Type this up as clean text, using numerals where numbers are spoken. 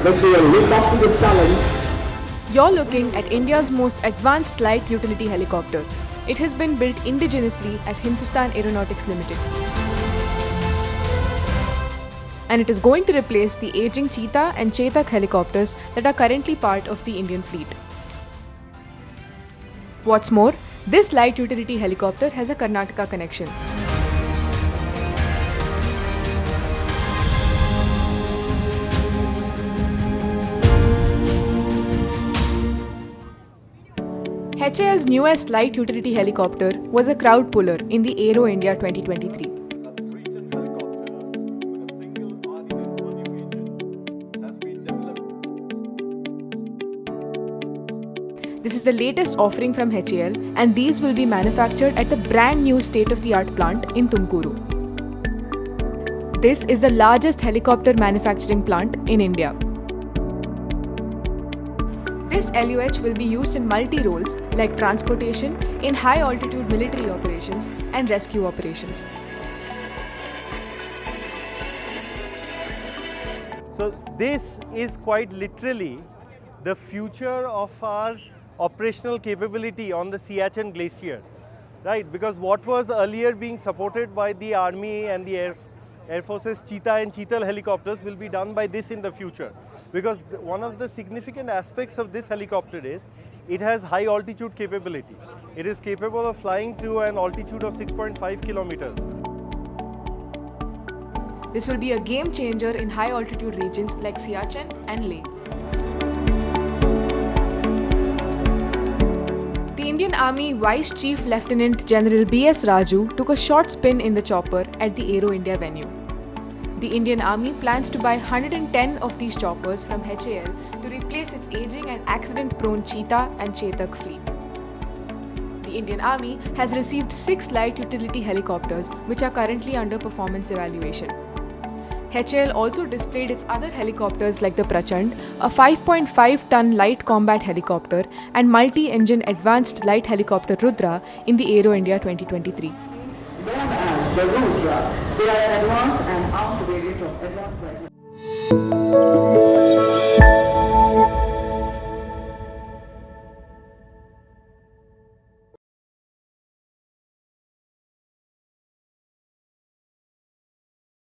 Let's do a lift off to this challenge. You're looking at India's most advanced light utility helicopter. It has been built indigenously at Hindustan Aeronautics Limited. And it is going to replace the aging Cheetah and Chetak helicopters that are currently part of the Indian fleet. What's more, this light utility helicopter has a Karnataka connection. HAL's newest light utility helicopter was a crowd puller in the Aero India 2023. This is the latest offering from HAL, and these will be manufactured at the brand new state-of-the-art plant in Tumkuru. This is the largest helicopter manufacturing plant in India. This LUH will be used in multi-roles like transportation, in high-altitude military operations and rescue operations. So this is quite literally the future of our operational capability on the Siachen Glacier, right? Because what was earlier being supported by the Army and the Air Force's Cheetah and Chetak helicopters will be done by this in the future. Because one of the significant aspects of this helicopter is it has high altitude capability. It is capable of flying to an altitude of 6.5 kilometers. This will be a game changer in high altitude regions like Siachen and Leh. The Indian Army Vice Chief Lieutenant General B.S. Raju took a short spin in the chopper at the Aero India venue. The Indian Army plans to buy 110 of these choppers from HAL to replace its aging and accident-prone Cheetah and Chetak fleet. The Indian Army has received 6 light utility helicopters which are currently under performance evaluation. HAL also displayed its other helicopters like the Prachand, a 5.5-ton light combat helicopter, and multi-engine advanced light helicopter Rudra in the Aero India 2023. Known as the Rudra, they are advanced and armed variant of advanced light.